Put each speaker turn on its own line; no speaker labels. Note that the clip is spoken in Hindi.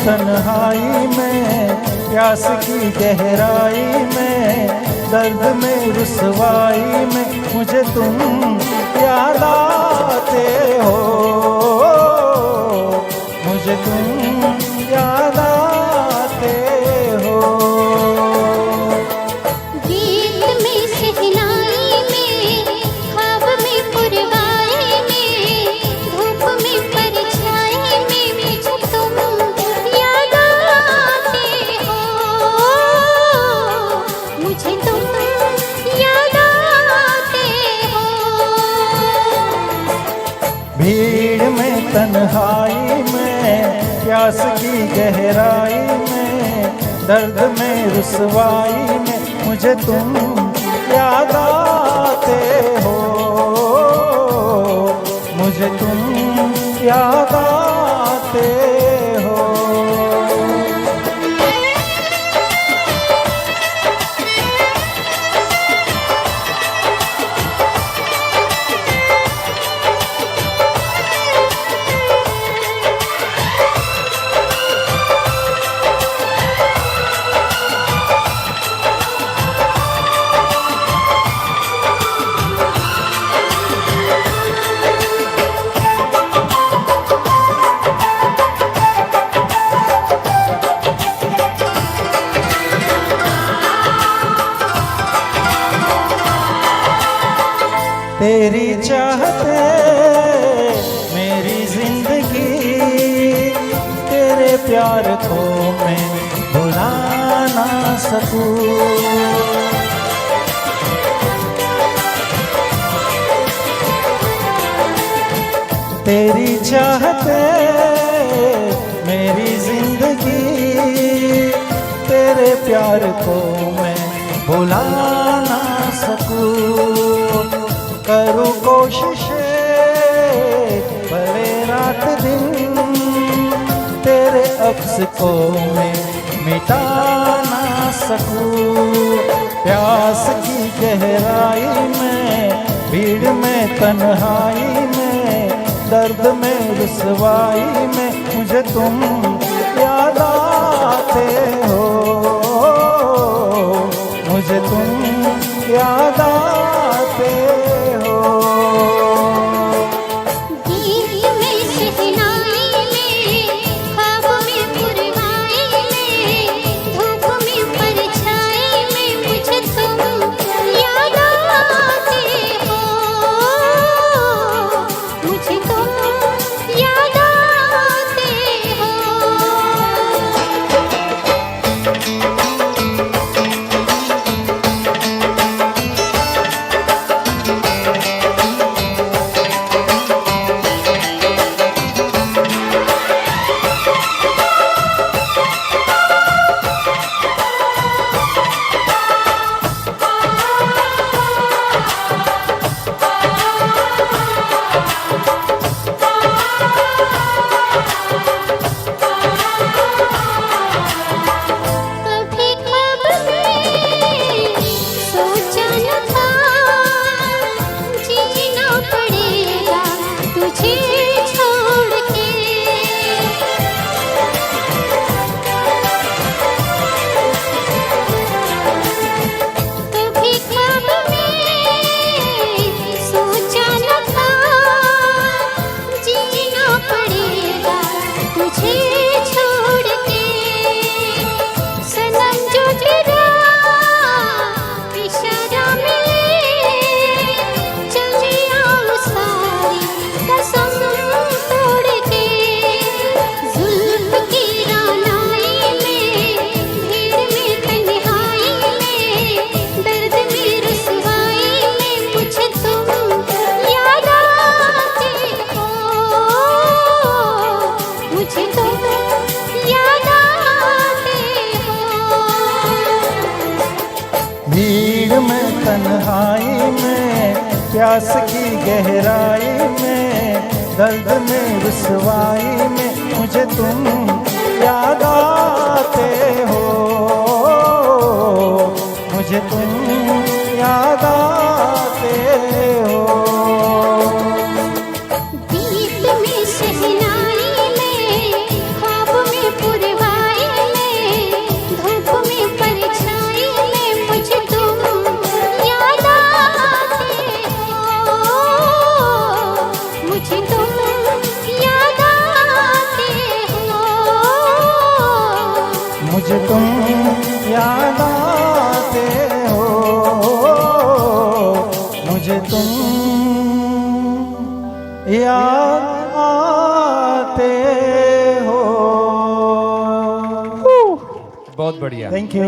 तन्हाई में, प्यास की गहराई में, दर्द में रुसवाई में मुझे तुम याद आते हो, मुझे तुम याद आते हो।
गीत में शहनाई में, ख्वाब में पुरवाई में, धूप में परछाई में मुझे तुम याद आते हो, मुझे तुम याद आते हो।
भीड़ में तन्हाई में, प्यास की गहराई में, दर्द में रुसवाई में मुझे तुम याद आते हो, मुझे तुम याद आते हो। तेरी चाहते मेरी जिंदगी, तेरे प्यार को मैं भुला ना सकूं। तेरी चाहते मेरी जिंदगी, तेरे प्यार को मैं भुला ना सकूं। करूँ कोशिशें बड़े रात दिन, तेरे अक्स को मैं मिटा ना सकूं। प्यास की गहराई में, भीड़ में तन्हाई में, दर्द में रुसवाई में मुझे तुम याद आते हो, मुझे तुम याद आते हो।
गीत में शहनाई में, ख्वाब में पुरवाई में, धूप में परछाई में मुझे तुम याद आते हो, मुझे तुम याद आते हो।
भीड़ में तन्हाई में, प्यास की गहराई में, दर्द में रुसवाई में मुझे तुम याद आते हो, मुझे तुम याद आते हो।
गीत में शहनाई में, ख्वाब में पुरवाई
तुम याद आते हो।
बहुत बढ़िया।
Thank you.